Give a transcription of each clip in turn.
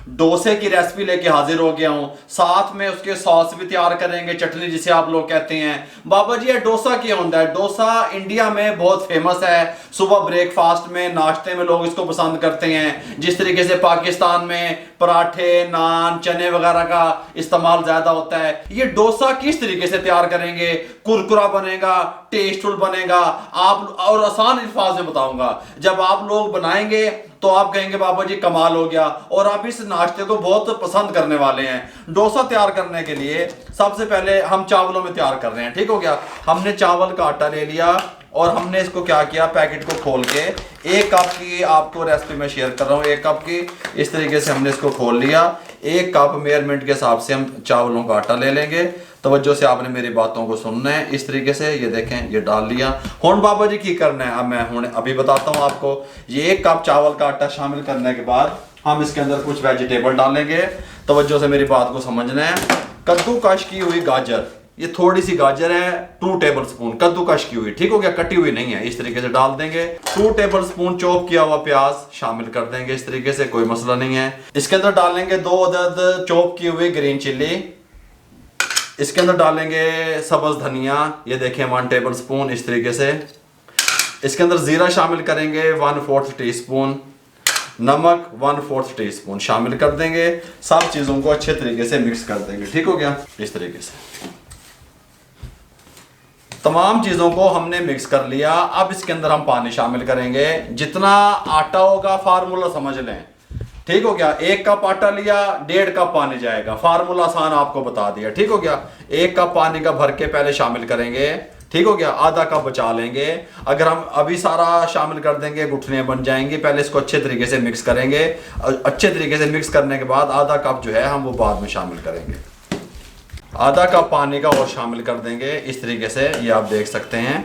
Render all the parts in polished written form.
डोसे की रेसिपी लेके हाजिर हो गया हूँ। साथ में उसके सॉस भी तैयार करेंगे, चटनी जिसे आप लोग कहते हैं। बाबा जी ये डोसा क्या होता है? डोसा इंडिया में बहुत फेमस है। सुबह ब्रेकफास्ट में, नाश्ते में लोग इसको पसंद करते हैं। जिस तरीके से पाकिस्तान में पराठे, नान, चने वगैरह का इस्तेमाल ज्यादा होता है, ये डोसा किस तरीके से तैयार करेंगे? कुरकुरा बनेगा, टेस्टफुल बनेगा। आप और आसान अल्फाज में बताऊंगा, जब आप लोग बनाएंगे तो आप कहेंगे बाबा जी कमाल हो गया, और आप इस नाश्ते को बहुत पसंद करने वाले हैं। डोसा तैयार करने के लिए सबसे पहले हम चावलों में तैयार कर रहे हैं, ठीक हो गया। हमने चावल का आटा ले लिया और हमने इसको क्या किया, पैकेट को खोल के 1 कप की आपको रेसिपी में शेयर कर रहा हूँ, 1 कप की इस तरीके से हमने इसको खोल लिया। 1 कप मेजरमेंट के हिसाब से हम चावलों का आटा ले लेंगे। तवज्जो से आपने मेरी बातों को सुनना है। इस तरीके से ये देखें, ये डाल लिया। हुन बाबा जी की करना है, अब मैं अभी बताता हूँ आपको। ये 1 कप चावल का आटा शामिल करने के बाद हम इसके अंदर कुछ वेजिटेबल डालेंगे। तवज्जो से मेरी बात को समझना है। कद्दूकश की हुई गाजर, ये थोड़ी सी गाजर है, 2 टेबल स्पून कद्दूकश की हुई, ठीक हो गया, कटी हुई नहीं है। इस तरीके से डाल देंगे। 2 टेबल स्पून चॉप किया हुआ प्याज शामिल कर देंगे इस तरीके से, कोई मसला नहीं है। इसके अंदर डालेंगे 2 अदद चॉप की हुई ग्रीन चिल्ली। इसके अंदर डालेंगे सब्ज धनिया, ये देखें 1 टेबल स्पून इस तरीके से। इसके अंदर जीरा शामिल करेंगे 1/4 टी स्पून। नमक 1/4 टी स्पून शामिल कर देंगे। सब चीजों को अच्छे तरीके से मिक्स कर देंगे, ठीक हो गया। इस तरीके से तमाम चीजों को हमने मिक्स कर लिया। अब इसके अंदर हम पानी शामिल करेंगे। जितना आटा होगा फार्मूला समझ लें, ठीक हो गया। 1 कप आटा लिया, 1.5 कप पानी जाएगा। फार्मूला आसान आपको बता दिया, ठीक हो गया। 1 कप पानी का भर के पहले शामिल करेंगे, ठीक हो गया। आधा कप बचा लेंगे। अगर हम अभी सारा शामिल कर देंगे गुठलियां बन जाएंगी। पहले इसको अच्छे तरीके से मिक्स करेंगे। अच्छे तरीके से मिक्स करने के बाद आधा कप जो है हम वो बाद में शामिल करेंगे। आधा कप पानी का और शामिल कर देंगे इस तरीके से, ये आप देख सकते हैं।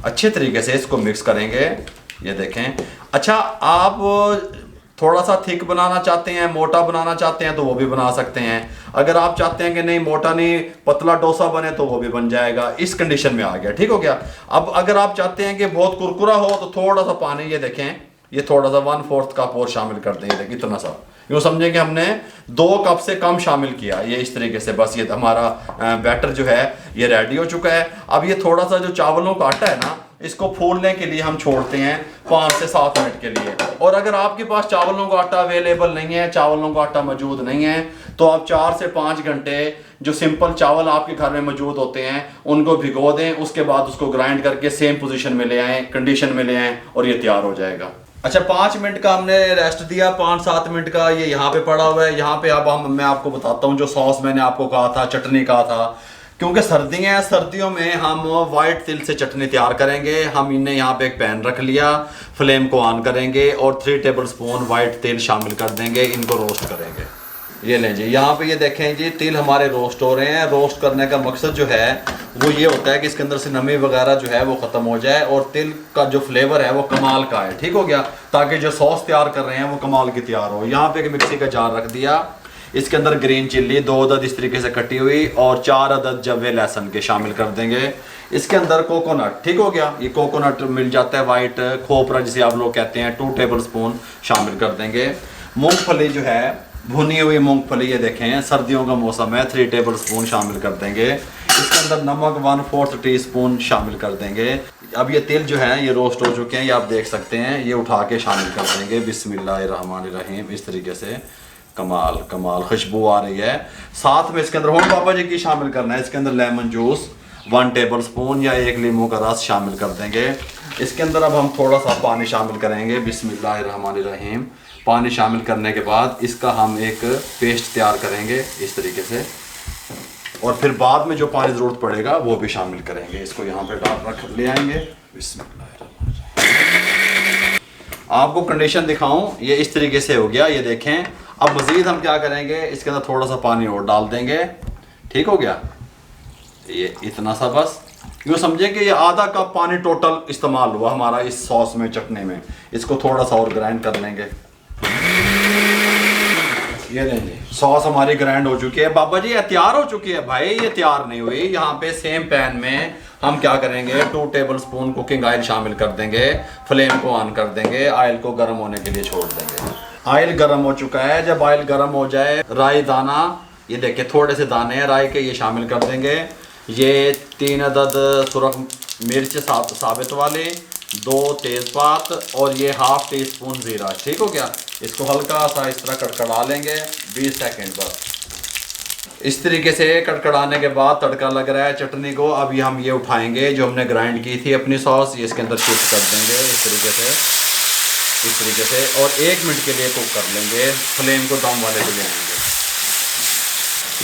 अच्छे तरीके से इसको मिक्स करेंगे, ये देखें। अच्छा, आप थोड़ा सा थिक बनाना चाहते हैं, मोटा बनाना चाहते हैं तो वो भी बना सकते हैं। अगर आप चाहते हैं कि नहीं मोटा नहीं पतला डोसा बने तो वो भी बन जाएगा। इस कंडीशन में आ गया, ठीक हो गया। अब अगर आप चाहते हैं कि बहुत कुरकुरा हो तो थोड़ा सा पानी, ये देखें, ये थोड़ा सा 1/4 कप और शामिल कर दें। ये देखिए इतना सा, यूँ समझें कि हमने 2 कप से कम शामिल किया। ये इस तरीके से बस ये हमारा बैटर जो है ये रेडी हो चुका है। अब ये थोड़ा सा जो चावलों का आटा है ना, इसको फूलने के लिए हम छोड़ते हैं 5 से 7 मिनट के लिए। और अगर आपके पास चावलों का आटा अवेलेबल नहीं है, चावलों का आटा मौजूद नहीं है, तो आप 4 से 5 घंटे जो सिंपल चावल आपके घर में मौजूद होते हैं उनको भिगो दें। उसके बाद उसको ग्राइंड करके सेम पोजीशन में ले आएँ, कंडीशन में ले आएँ, और ये तैयार हो जाएगा। अच्छा, 5 मिनट का हमने रेस्ट दिया, 5-7 मिनट का ये यहाँ पे पड़ा हुआ है। यहाँ पे अब मैं आपको बताता हूँ जो सॉस मैंने आपको कहा था, चटनी कहा था। क्योंकि सर्दियाँ हैं, सर्दियों में हम वाइट तिल से चटनी तैयार करेंगे। हम इन्हें यहाँ पे एक पैन रख लिया, फ्लेम को ऑन करेंगे और 3 टेबल स्पून वाइट तिल शामिल कर देंगे। इनको रोस्ट करेंगे। ये लें जी, यहाँ पे ये देखें जी, तिल हमारे रोस्ट हो रहे हैं। रोस्ट करने का मकसद जो है वो ये होता है कि इसके अंदर से नमी वगैरह जो है वो ख़त्म हो जाए और तिल का जो फ्लेवर है वो कमाल का है, ठीक हो गया। ताकि जो सॉस तैयार कर रहे हैं वो कमाल की तैयार हो। यहाँ पे एक मिक्सी का जार रख दिया। इसके अंदर ग्रीन चिल्ली 2 अदद इस तरीके से कटी हुई और 4 अदद जवे लहसुन के शामिल कर देंगे। इसके अंदर कोकोनट, ठीक हो गया, ये कोकोनट मिल जाता है, वाइट खोपरा जिसे आप लोग कहते हैं, 2 टेबल स्पून शामिल कर देंगे। मूंगफली जो है, भुनी हुई मूंगफली, ये देखें सर्दियों का मौसम है, 3 टेबल स्पून शामिल कर देंगे। इसके अंदर नमक 1/4 टी स्पून शामिल कर देंगे। अब ये तिल जो है ये रोस्ट हो चुके हैं, ये आप देख सकते हैं। ये उठा के शामिल कर देंगे। बिस्मिल्लाहिर्रहमानिर्रहीम। इस तरीके से कमाल कमाल खुशबू आ रही है। साथ में इसके अंदर होम पापा जी की शामिल करना है। इसके अंदर लेमन जूस 1 टेबल स्पून या 1 लीमू का रस शामिल कर देंगे। इसके अंदर अब हम थोड़ा सा पानी शामिल करेंगे। बिस्मिल्लाहिर्रहमानिर्रहीम। पानी शामिल करने के बाद इसका हम एक पेस्ट तैयार करेंगे इस तरीके से, और फिर बाद में जो पानी ज़रूरत पड़ेगा वो भी शामिल करेंगे। इसको यहाँ पे डाल रख ले आएंगे। आपको कंडीशन दिखाऊं, ये इस तरीके से हो गया, ये देखें। अब मज़ीद हम क्या करेंगे, इसके अंदर थोड़ा सा पानी और डाल देंगे, ठीक हो गया। ये इतना सा बस, यूँ समझें कि ये आधा कप पानी टोटल इस्तेमाल हुआ हमारा इस सॉस में, चटनी में। इसको थोड़ा सा और ग्राइंड कर लेंगे। ये लेंगे, सॉस हमारी ग्राइंड हो चुकी है। बाबा जी ये तैयार हो चुकी है। भाई ये तैयार नहीं हुई। यहाँ पे सेम पैन में हम क्या करेंगे, 2 टेबल स्पून कुकिंग ऑयल शामिल कर देंगे। फ्लेम को ऑन कर देंगे, ऑयल को गर्म होने के लिए छोड़ देंगे। ऑयल गर्म हो चुका है। जब ऑयल गर्म हो जाए, राई दाना, ये देखिए थोड़े से दाने हैं राई के, ये शामिल कर देंगे। ये 3 अदद सुरख मिर्च साबित वाले, 2 तेज़पात और ये ½ टीस्पून ज़ीरा। ठीक हो गया। इसको हल्का सा इस तरह कड़कड़ा लेंगे 20 सेकंड बस। इस तरीके से कड़कड़ाने के बाद तड़का लग रहा है चटनी को। अभी हम ये उठाएंगे जो हमने ग्राइंड की थी अपनी सॉस, ये इसके अंदर शिफ्ट कर देंगे इस तरीके से और 1 मिनट के लिए कुक कर लेंगे। फ्लेम को दम वाले पे ले आएंगे।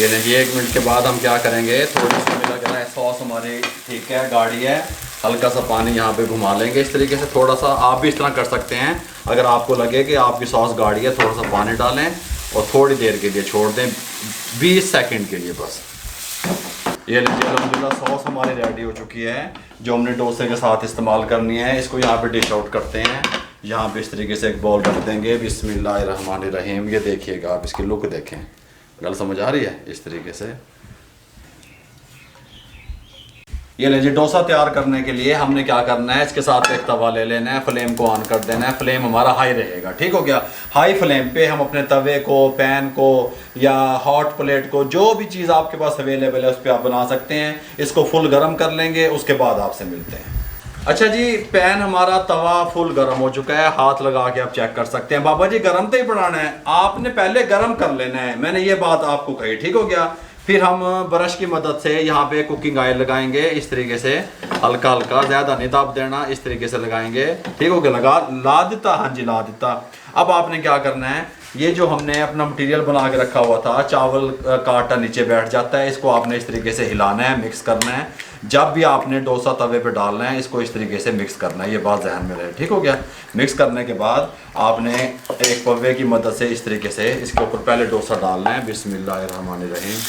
ये लीजिए 1 मिनट के बाद हम क्या करेंगे, थोड़ी सी हमें लग रहा है सॉस हमारी ठीक है, गाढ़ी है, हल्का सा पानी यहाँ पे घुमा लेंगे इस तरीके से। थोड़ा सा आप भी इस तरह कर सकते हैं, अगर आपको लगे कि आपकी सॉस गाढ़ी है, थोड़ा सा पानी डालें और थोड़ी देर के लिए छोड़ दें, 20 सेकंड के लिए बस। ये लीजिए अल्हम्दुलिल्लाह सॉस हमारी रेडी हो चुकी है, जो हमने डोसे के साथ इस्तेमाल करनी है। इसको यहाँ पे डिश आउट करते हैं। यहाँ पे इस तरीके से एक बाउल रख देंगे। बिस्मिल्लाहिर्रहमानिर्रहीम। ये देखिएगा आप, इसकी लुक देखें, गल समझ आ रही है इस तरीके से। ये लीजिए डोसा तैयार करने के लिए हमने क्या करना है, इसके साथ एक तवा ले लेना है, फ्लेम को ऑन कर देना है। फ्लेम हमारा हाई रहेगा। ठीक हो गया। हाई फ्लेम पे हम अपने तवे को, पैन को या हॉट प्लेट को, जो भी चीज़ आपके पास अवेलेबल है उस पर आप बना सकते हैं। इसको फुल गर्म कर लेंगे, उसके बाद आपसे मिलते हैं। अच्छा जी, पैन हमारा, तवा फुल गर्म हो चुका है। हाथ लगा के आप चेक कर सकते हैं। बाबा जी गर्म तो ही बढ़ाना है, आपने पहले गर्म कर लेना है, मैंने ये बात आपको कही। ठीक हो गया। फिर हम ब्रश की मदद से यहाँ पे कुकिंग ऑयल लगाएंगे इस तरीके से, हल्का हल्का, ज़्यादा नहीं दाब देना, इस तरीके से लगाएंगे। ठीक हो गया। ला देता, हाँ जी ला देता। अब आपने क्या करना है, ये जो हमने अपना मटेरियल बना के रखा हुआ था, चावल का आटा नीचे बैठ जाता है, इसको आपने इस तरीके से हिलाना है, मिक्स करना है। जब भी आपने डोसा तवे पे डालना है, इसको इस तरीके से मिक्स करना है, ये बात ध्यान में रहे। ठीक हो गया। मिक्स करने के बाद आपने एक पव्वे की मदद से इस तरीके से इसके ऊपर पहले डोसा डालना है। बिस्मिल्लाहिर्रहमानिर्रहीम।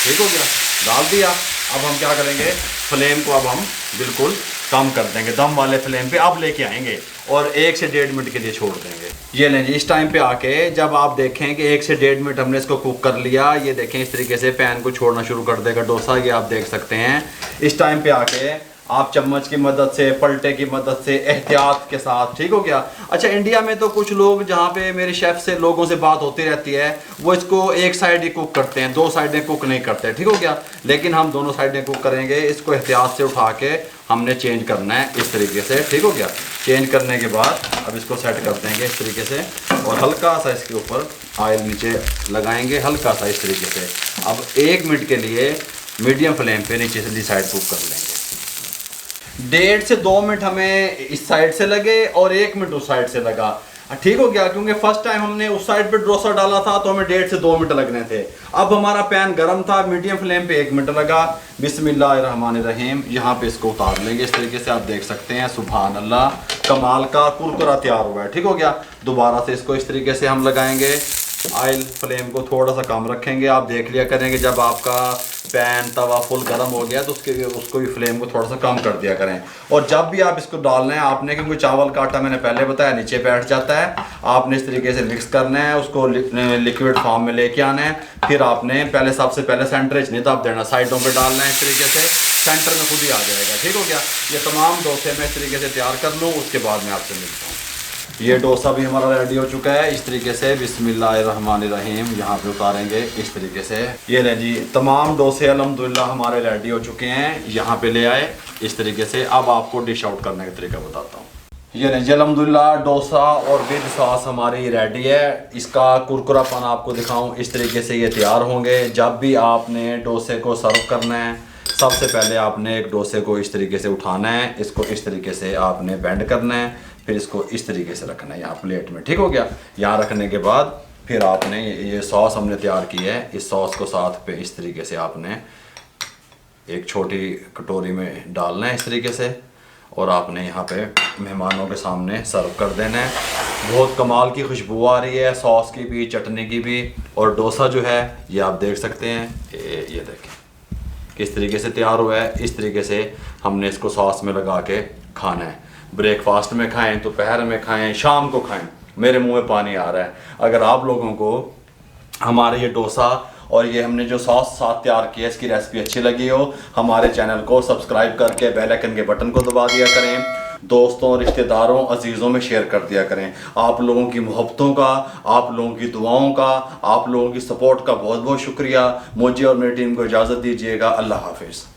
ठीक हो गया, डाल दिया। अब हम क्या करेंगे, फ्लेम को अब हम बिल्कुल कम कर देंगे, दम वाले फ्लेम पे अब लेके आएंगे और 1 से 1.5 मिनट के लिए छोड़ देंगे। ये लें जी, इस टाइम पे आके जब आप देखें कि 1 से 1.5 मिनट हमने इसको कुक कर लिया, ये देखें इस तरीके से पैन को छोड़ना शुरू कर देगा डोसा, ये आप देख सकते हैं। इस टाइम पे आके आप चम्मच की मदद से, पलटे की मदद से, एहतियात के साथ। ठीक हो गया। अच्छा, इंडिया में तो कुछ लोग, जहाँ पे मेरे शेफ़ से लोगों से बात होती रहती है, वो इसको एक साइड ही कुक करते हैं, 2 साइडें कुक नहीं करते। ठीक हो गया। लेकिन हम दोनों साइडें कुक करेंगे। इसको एहतियात से उठा के हमने चेंज करना है इस तरीके से। ठीक हो गया। चेंज करने के बाद अब इसको सेट कर देंगे इस तरीके से और हल्का सा इसके ऊपर ऑयल नीचे लगाएंगे, हल्का सा इस तरीके से। अब 1 मिनट के लिए मीडियम फ्लेम पे नीचे से साइड कुक कर लेंगे। 1.5 से 2 मिनट हमें इस साइड से लगे और 1 मिनट उस साइड से लगा। ठीक हो गया। क्योंकि फर्स्ट टाइम हमने उस साइड पे डोसा डाला था तो हमें 1.5 से 2 मिनट लगने थे। अब हमारा पैन गर्म था, मीडियम फ्लेम पे 1 मिनट लगा। बिस्मिल्लाहिर्रहमानिर्रहीम। यहाँ पे इसको उतार लेंगे इस तरीके से, आप देख सकते हैं। सुभान अल्लाह, कमाल का कुरकुरा तैयार हुआ है। ठीक हो गया। दोबारा से इसको इस तरीके से हम लगाएंगे। ऑयल फ्लेम को थोड़ा सा कम रखेंगे। आप देख लिया करेंगे जब आपका पैन, तवा फुल गर्म हो गया तो उसको भी फ्लेम को थोड़ा सा कम कर दिया करें। और जब भी आप इसको डालना है आपने, क्योंकि चावल का आटा मैंने पहले बताया नीचे बैठ जाता है, आपने इस तरीके से मिक्स करना है, उसको लिक्विड फॉर्म में लेके आना है। फिर आपने सबसे पहले सेंटरेज नहीं दब देना, साइडों पर डालना है इस तरीके से, सेंटर में खुद ही आ जाएगा। ठीक हो गया। ये तमाम डोसे मैं इस तरीके से तैयार कर लूँ, उसके बाद मैं आपसे मिलता हूँ। ये डोसा भी हमारा रेडी हो चुका है इस तरीके से। बिस्मिल्लाहिर्रहमानिर्रहीम। यहाँ पे उतारेंगे इस तरीके से। ये ले जी, तमाम डोसे अल्हम्दुलिल्लाह हमारे रेडी हो चुके हैं। यहाँ पे ले आए इस तरीके से। अब आपको डिश आउट करने का तरीका बताता हूँ। ये ले जी, अल्हम्दुलिल्लाह डोसा और विद सॉस हमारी रेडी है। इसका कुरकुरापन आपको दिखाऊँ, इस तरीके से ये तैयार होंगे। जब भी आपने डोसे को सर्व करना है, सबसे पहले आपने एक डोसे को इस तरीके से उठाना है, इसको इस तरीके से आपने बेंड करना है, फिर इसको इस तरीके से रखना है यहाँ प्लेट में। ठीक हो गया। यहाँ रखने के बाद फिर आपने ये सॉस हमने तैयार की है, इस सॉस को साथ पे इस तरीके से आपने एक छोटी कटोरी में डालना है इस तरीके से और आपने यहाँ पे मेहमानों के सामने सर्व कर देना है। बहुत कमाल की खुशबू आ रही है सॉस की भी, चटनी की भी। और डोसा जो है ये आप देख सकते हैं, ये देखें किस तरीके से तैयार हुआ है। इस तरीके से हमने इसको सॉस में लगा के खाना है। ब्रेकफास्ट में खाएं, दोपहर में खाएं, शाम को खाएं। मेरे मुंह में पानी आ रहा है। अगर आप लोगों को हमारे ये डोसा और ये हमने जो सॉस साथ तैयार किया इसकी रेसिपी अच्छी लगी हो, हमारे चैनल को सब्सक्राइब करके बेल आइकन के बटन को दबा दिया करें दोस्तों, रिश्तेदारों, अजीज़ों में शेयर कर दिया करें। आप लोगों की मोहब्बतों का, आप लोगों की दुआओं का, आप लोगों की सपोर्ट का बहुत बहुत शुक्रिया। मुझे और मेरी टीम को इजाज़त दीजिएगा। अल्लाह हाफिज़।